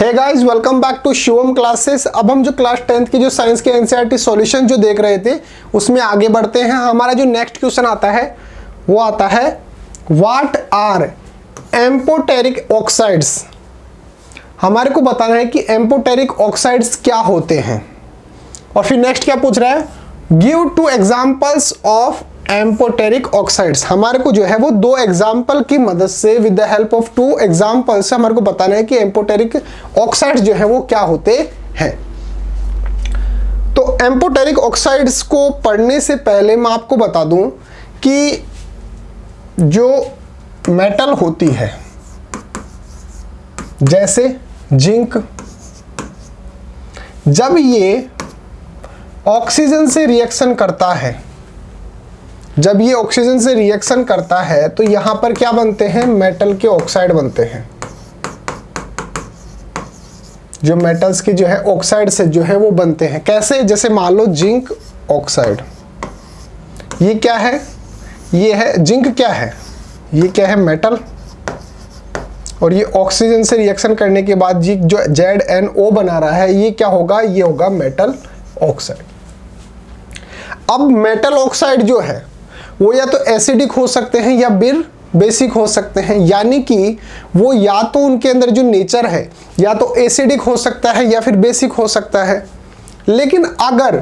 Hey guys, welcome back to Shivam classes. अब हम जो क्लास 10th की जो साइंस के एनसीईआरटी सॉल्यूशन जो देख रहे थे उसमें आगे बढ़ते हैं। हमारा जो नेक्स्ट क्वेश्चन आता है वो आता है व्हाट आर एम्फोटेरिक ऑक्साइड्स। हमारे को बताना है कि एम्फोटेरिक ऑक्साइड्स क्या होते हैं। और फिर नेक्स्ट क्या पूछ रहा है, give to examples of amphoteric oxides. हमारे को जो है वो दो एग्जाम्पल की मदद से with the help of two examples से हमारे को बताना है कि एम्फोटेरिक ऑक्साइड्स जो है वो क्या होते हैं। तो एम्फोटेरिक ऑक्साइड्स को पढ़ने से पहले मैं आपको बता दूं कि जो मेटल होती है जैसे जिंक, जब ये ऑक्सीजन से रिएक्शन करता है, जब ये ऑक्सीजन से रिएक्शन करता है तो यहां पर क्या बनते हैं, मेटल के ऑक्साइड बनते हैं। जो मेटल्स की जो है ऑक्साइड से जो है वो बनते हैं। कैसे, जैसे मान लो जिंक ऑक्साइड, ये क्या है, ये है जिंक, क्या है, ये क्या है, मेटल। और ये ऑक्सीजन से रिएक्शन करने के बाद जी जो ZnO बना रहा है ये क्या होगा, ये होगा मेटल ऑक्साइड। अब मेटल ऑक्साइड जो है वो या तो एसिडिक हो सकते हैं या फिर बेसिक हो सकते हैं, यानी कि वो या तो उनके अंदर जो नेचर है या तो एसिडिक हो सकता है या फिर बेसिक हो सकता है। लेकिन अगर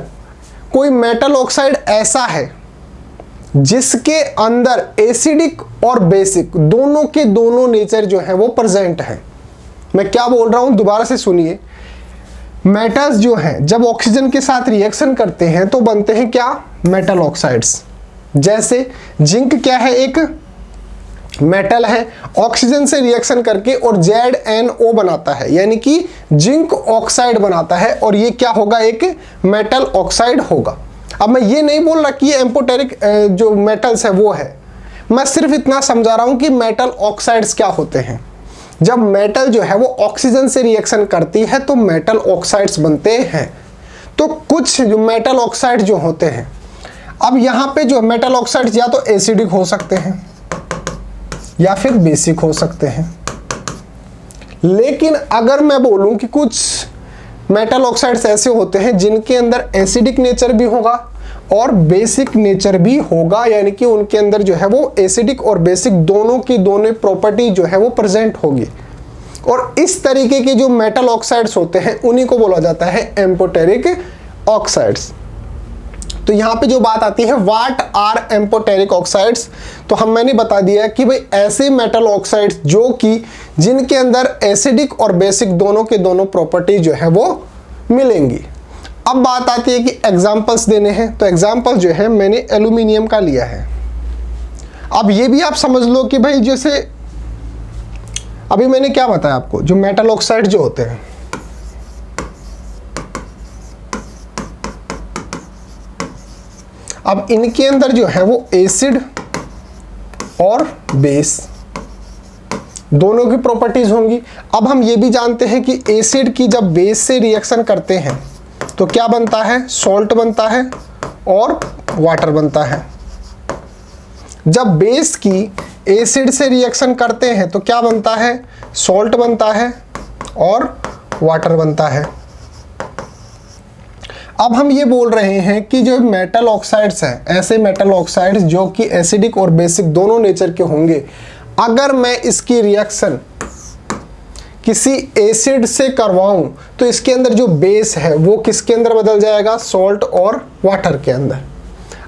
कोई मेटल ऑक्साइड ऐसा है जिसके अंदर एसिडिक और बेसिक दोनों के दोनों नेचर जो है वो प्रेजेंट है, मैं क्या बोल रहा हूं दोबारा से सुनिए। मेटल्स जो हैं जब ऑक्सीजन के साथ रिएक्शन करते हैं तो बनते हैं क्या, मेटल ऑक्साइड्स। जैसे जिंक क्या है, एक मेटल है, ऑक्सीजन से रिएक्शन करके और ZnO बनाता है, यानी कि जिंक ऑक्साइड बनाता है, और ये क्या होगा, एक मेटल ऑक्साइड होगा। अब मैं ये नहीं बोल रहा कि ये एम्फोटेरिक जो मेटल्स है वो है, मैं सिर्फ इतना समझा रहा हूं कि मेटल ऑक्साइड्स क्या होते हैं। जब मेटल जो है वो ऑक्सीजन से रिएक्शन करती है तो मेटल ऑक्साइड्स बनते हैं। तो कुछ जो मेटल ऑक्साइड जो होते हैं, अब यहां पे जो मेटल ऑक्साइड्स या तो एसिडिक हो सकते हैं या फिर बेसिक हो सकते हैं। लेकिन अगर मैं बोलूं कि कुछ मेटल ऑक्साइड्स ऐसे होते हैं जिनके अंदर एसिडिक नेचर भी होगा और बेसिक नेचर भी होगा, यानी कि उनके अंदर जो है वो एसिडिक और बेसिक दोनों की दोनों प्रॉपर्टी जो है वो प्रेजेंट होगी। और इस तरीके के जो मेटल ऑक्साइड्स होते हैं उन्हीं को बोला जाता है एम्फोटेरिक ऑक्साइड्स। तो यहाँ पे जो बात आती है व्हाट आर एम्फोटेरिक ऑक्साइड्स, तो मैंने बता दिया कि भाई ऐसे मेटल ऑक्साइड्स जो कि जिनके अंदर एसिडिक और बेसिक दोनों के दोनों प्रॉपर्टी जो है वो मिलेंगी। अब बात आती है कि एग्जाम्पल्स देने हैं, तो एग्जाम्पल जो है मैंने एल्यूमिनियम का लिया है। अब ये भी आप समझ लो कि भाई जैसे अभी मैंने क्या बताया आपको, जो मेटल ऑक्साइड जो होते हैं, अब इनके अंदर जो है वो एसिड और बेस दोनों की प्रॉपर्टीज होंगी। अब हम ये भी जानते हैं कि एसिड की जब बेस से रिएक्शन करते हैं तो क्या बनता है, सॉल्ट बनता है और वाटर बनता है। जब बेस की एसिड से रिएक्शन करते हैं तो क्या बनता है, सॉल्ट बनता है और वाटर बनता है। अब हम ये बोल रहे हैं कि जो मेटल ऑक्साइड्स हैं, ऐसे मेटल ऑक्साइड्स जो कि एसिडिक और बेसिक दोनों नेचर के होंगे, अगर मैं इसकी रिएक्शन किसी एसिड से करवाऊं तो इसके अंदर जो बेस है वो किसके अंदर बदल जाएगा, सॉल्ट और वाटर के अंदर।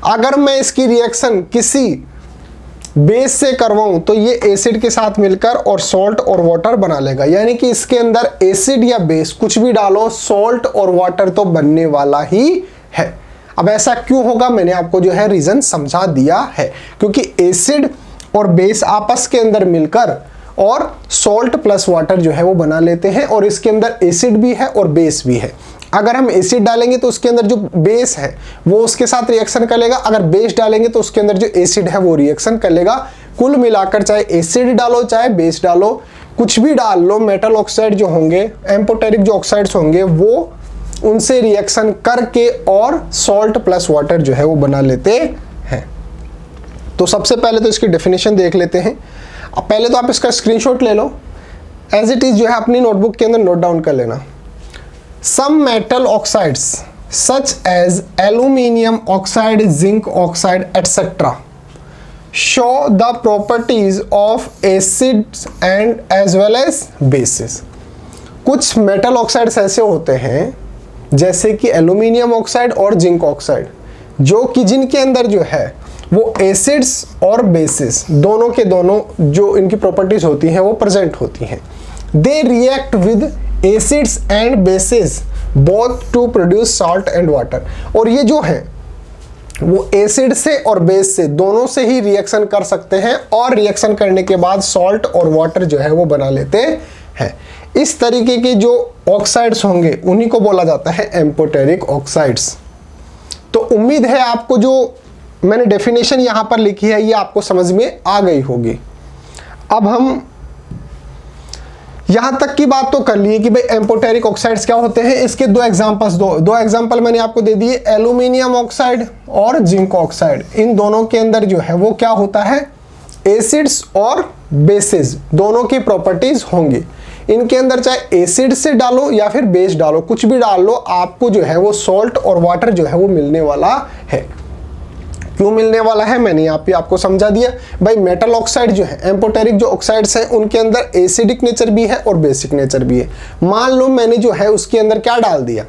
अगर मैं इसकी रिएक्शन किसी बेस से करवाऊं तो ये एसिड के साथ मिलकर और सॉल्ट और वाटर बना लेगा, यानी कि इसके अंदर एसिड या बेस कुछ भी डालो, सॉल्ट और वाटर तो बनने वाला ही है। अब ऐसा क्यों होगा, मैंने आपको जो है रीजन समझा दिया है, क्योंकि एसिड और बेस आपस के अंदर मिलकर और सॉल्ट प्लस वाटर जो है वो बना लेते हैं, और इसके अंदर एसिड भी है और बेस भी है। अगर हम एसिड डालेंगे तो उसके अंदर जो बेस है वो उसके साथ रिएक्शन कर लेगा, अगर बेस डालेंगे तो उसके अंदर जो एसिड है वो रिएक्शन कर लेगा। कुल मिलाकर चाहे एसिड डालो चाहे बेस डालो, कुछ भी डाल लो, मेटल ऑक्साइड जो होंगे, एम्फोटेरिक जो ऑक्साइड्स होंगे, वो उनसे रिएक्शन करके और सॉल्ट प्लस वाटर जो है वो बना लेते हैं। तो सबसे पहले तो इसकी डेफिनेशन देख लेते हैं। अब पहले तो आप इसका स्क्रीनशॉट ले लो। एज इट इज जो है अपनी नोटबुक के अंदर नोट डाउन कर लेना। Some metal oxides such as aluminium oxide, zinc oxide etcetera show the properties of acids and as well as bases. कुछ मेटल ऑक्साइड्स ऐसे होते हैं जैसे कि एल्यूमिनियम ऑक्साइड और जिंक ऑक्साइड, जो कि जिनके अंदर जो है वो एसिड्स और बेसिस दोनों के दोनों जो इनकी प्रॉपर्टीज होती हैं वो प्रेजेंट होती हैं। They react with acids and bases both to produce salt and water. और ये जो है वो एसिड से और बेस से दोनों से ही रिएक्शन कर सकते हैं और रिएक्शन करने के बाद सॉल्ट और वाटर जो है वो बना लेते हैं। इस तरीके के जो ऑक्साइड्स होंगे उन्हीं को बोला जाता है एम्फोटेरिक ऑक्साइड्स। तो उम्मीद है आपको जो मैंने डेफिनेशन यहाँ पर लिखी है ये आपको समझ में आ गई होगी। अब हम यहाँ तक की बात तो कर लिए कि भाई एम्फोटेरिक ऑक्साइड्स क्या होते हैं। इसके दो एग्जांपल मैंने आपको दे दिए, एल्यूमिनियम ऑक्साइड और जिंक ऑक्साइड। इन दोनों के अंदर जो है वो क्या होता है, एसिड्स और बेसिस दोनों की प्रॉपर्टीज होंगी। इनके अंदर चाहे एसिड से डालो या फिर बेस डालो, कुछ भी डाल लो, आपको जो है वो सॉल्ट और वाटर जो है वो मिलने वाला है। क्यों मिलने वाला है मैंने यहाँ पे आपको समझा दिया। भाई मेटल ऑक्साइड जो है, एम्फोटेरिक जो ऑक्साइड्स हैं उनके अंदर एसिडिक नेचर भी है और बेसिक नेचर भी है। मान लो मैंने जो है उसके अंदर क्या डाल दिया,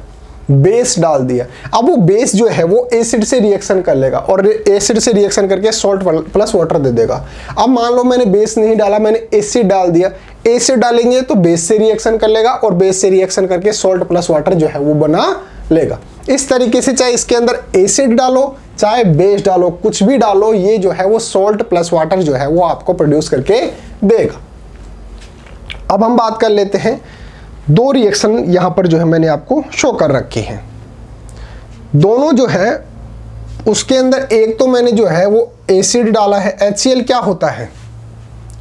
बेस डाल दिया। अब वो बेस जो है वो एसिड से रिएक्शन कर लेगा और एसिड से रिएक्शन करके सॉल्ट प्लस वाटर दे देगा। अब मान लो मैंने बेस नहीं डाला, मैंने एसिड डाल दिया। एसिड डालेंगे तो बेस से रिएक्शन कर लेगा और बेस से रिएक्शन करके सॉल्ट प्लस वाटर जो है वो बना लेगा। इस तरीके से चाहे इसके अंदर एसिड डालो चाहे बेस डालो, कुछ भी डालो, ये जो है वो सॉल्ट प्लस वाटर जो है वो आपको प्रोड्यूस करके देगा। अब हम बात कर लेते हैं, दो रिएक्शन यहां पर जो है मैंने आपको शो कर रखी हैं। दोनों जो है उसके अंदर एक तो मैंने जो है वो एसिड डाला है। HCl क्या होता है,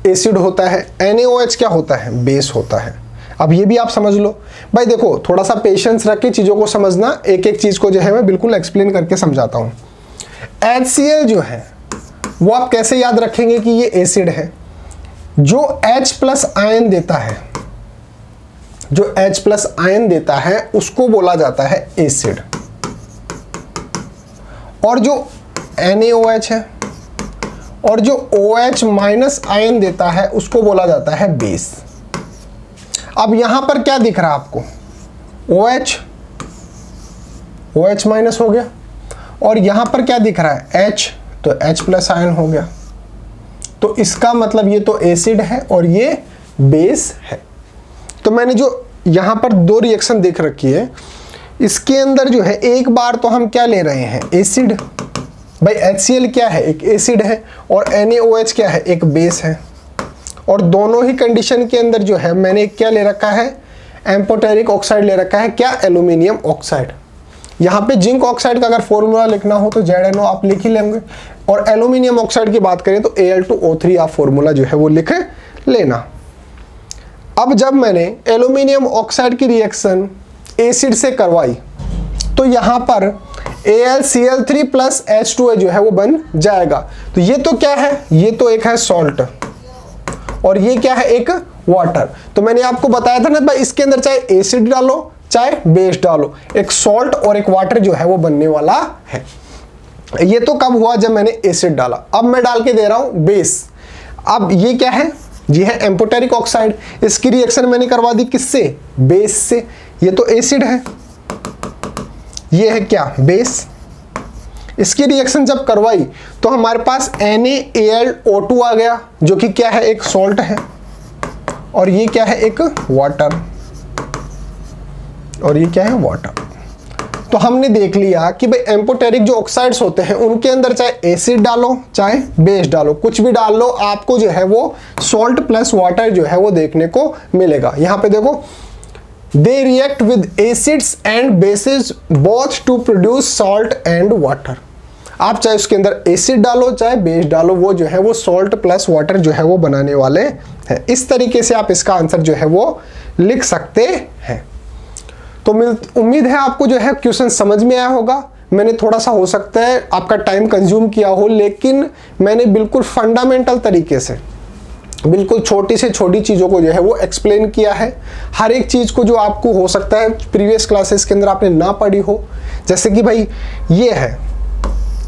एसिड होता है। NaOH क्या होता है, बेस होता है। अब ये भी आप समझ लो। भाई देखो थोड़ा सा पेशेंस रख के चीज़ों को समझना, एक एक चीज़ को जो है मैं बिल्कुल एक्सप्लेन करके समझाता हूँ। HCl जो है वो आप कैसे याद रखेंगे कि ये एसिड है। जो H प्लस आयन देता है, जो H प्लस आयन देता है उसको बोला जाता है एसिड। और जो NaOH है और जो OH माइनस आयन देता है उसको बोला जाता है बेस। अब यहां पर क्या दिख रहा है आपको, OH माइनस हो गया और यहां पर क्या दिख रहा है, H, तो H प्लस आयन हो गया। तो इसका मतलब ये तो एसिड है और ये बेस है। तो मैंने जो यहां पर दो रिएक्शन देख रखी है, इसके अंदर जो है एक बार तो हम क्या ले रहे हैं, एसिड। भाई HCl क्या है, एक एसिड है और NaOH क्या है, एक बेस है। और दोनों ही कंडीशन के अंदर जो है मैंने क्या ले रखा है, एम्फोटेरिक ऑक्साइड ले रखा है। क्या, एल्यूमिनियम ऑक्साइड। यहाँ पे जिंक ऑक्साइड का अगर फॉर्मूला लिखना हो तो ZnO आप लिख ही लेंगे। और एल्यूमिनियम ऑक्साइड की बात करें तो Al2O3 आप फॉर्मूला जो है वो लिख लेना। अब जब मैंने एल्यूमिनियम ऑक्साइड की रिएक्शन एसिड से करवाई तो यहाँ पर AlCl3 प्लस H2O जो है वो बन जाएगा। तो ये तो क्या है, ये तो एक है सॉल्ट और ये क्या है, एक वाटर। तो मैंने आपको बताया था ना भाई, इसके अंदर चाहे एसिड डालो चाहे बेस डालो, एक सॉल्ट और एक वाटर जो है वो बनने वाला है। ये तो कब हुआ, जब मैंने एसिड डाला। अब मैं डाल के दे रहा हूं बेस। अब ये क्या है, ये है एम्फोटेरिक ऑक्साइड। इसकी रिएक्शन मैंने करवा दी किससे, बेस से। ये तो एसिड है, ये है क्या, बेस। इसकी रिएक्शन जब करवाई तो हमारे पास NaAlO2 आ गया, जो कि क्या है, एक सॉल्ट है। और ये क्या है, एक वाटर। और ये क्या है, वाटर। तो हमने देख लिया कि भाई एम्फोटेरिक जो ऑक्साइड्स होते हैं उनके अंदर चाहे एसिड डालो चाहे बेस डालो, कुछ भी डाल लो, आपको जो है वो सॉल्ट प्लस वाटर जो है वो देखने को मिलेगा। यहां पे देखो, they react with acids and bases both to produce salt and water. आप चाहे उसके अंदर एसिड डालो चाहे बेस डालो, वो जो है वो सॉल्ट प्लस वाटर जो है वो बनाने वाले हैं। इस तरीके से आप इसका आंसर जो है वो लिख सकते हैं। तो उम्मीद है आपको जो है क्वेश्चन समझ में आया होगा। मैंने थोड़ा सा हो सकता है आपका टाइम कंज्यूम किया हो, लेकिन मैंने बिल्कुल फंडामेंटल तरीके से बिल्कुल छोटी से छोटी चीज़ों को जो है वो एक्सप्लेन किया है। हर एक चीज़ को जो आपको हो सकता है प्रीवियस क्लासेस के अंदर आपने ना पढ़ी हो, जैसे कि भाई ये है,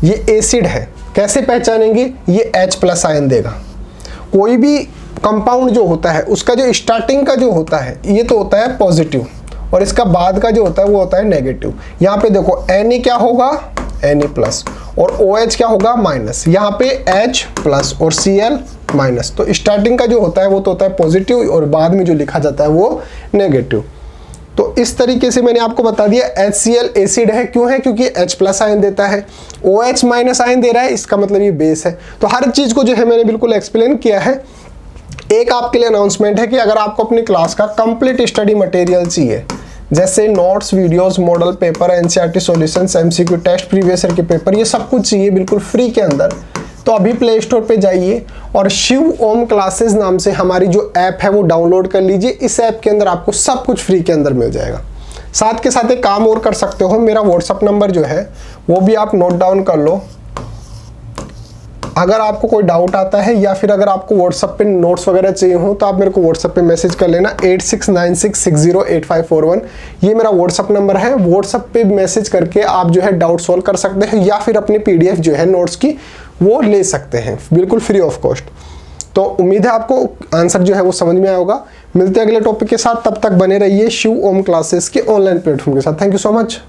ये एसिड है, कैसे पहचानेंगे, ये H+ आयन देगा। कोई भी कंपाउंड जो होता है उसका जो स्टार्टिंग का जो होता है ये तो होता है पॉजिटिव, और इसका बाद का जो होता है वो होता है नेगेटिव। यहाँ पे देखो Na क्या होगा, Na+, और OH क्या होगा, माइनस। यहाँ पे H+ और Cl माइनस। तो स्टार्टिंग का जो होता है वो तो होता है पॉजिटिव, और बाद में जो लिखा जाता है वो नेगेटिव। तो इस तरीके से मैंने आपको बता दिया HCl एसिड है, क्यों है, क्योंकि H+ आयन देता है, OH- आयन दे रहा है, इसका मतलब ये बेस है। तो हर चीज़ को जो है मैंने बिल्कुल एक्सप्लेन किया है। एक आपके लिए अनाउंसमेंट है कि अगर आपको अपनी क्लास का कंप्लीट स्टडी मटेरियल चाहिए, जैसे notes, videos, model paper, NCERT solutions, MCQ test, previous year के पेपर, ये सब कुछ चाहिए बिल्कुल फ्री के अंदर, तो अभी प्ले स्टोर पे जाइए और शिव ओम क्लासेस नाम से हमारी जो ऐप है वो डाउनलोड कर लीजिए। इस ऐप के अंदर आपको सब कुछ फ्री के अंदर मिल जाएगा। साथ के साथ एक काम और कर सकते हो, मेरा व्हाट्सअप नंबर जो है वो भी आप नोट डाउन कर लो। अगर आपको कोई डाउट आता है या फिर अगर आपको व्हाट्सअप पे नोट्स वगैरह चाहिए हो तो आप मेरे को व्हाट्सअप पे मैसेज कर लेना 8696608541। ये मेरा व्हाट्सअप नंबर है। व्हाट्सअप पे मैसेज करके आप जो है डाउट सॉल्व कर सकते हैं, या फिर अपनी PDF जो है नोट्स की वो ले सकते हैं बिल्कुल फ्री ऑफ कॉस्ट। तो उम्मीद है आपको आंसर जो है वो समझ में आया होगा। मिलते हैं अगले टॉपिक के साथ, तब तक बने रहिए शिव ओम क्लासेस के ऑनलाइन प्लेटफॉर्म के साथ। Thank you so much.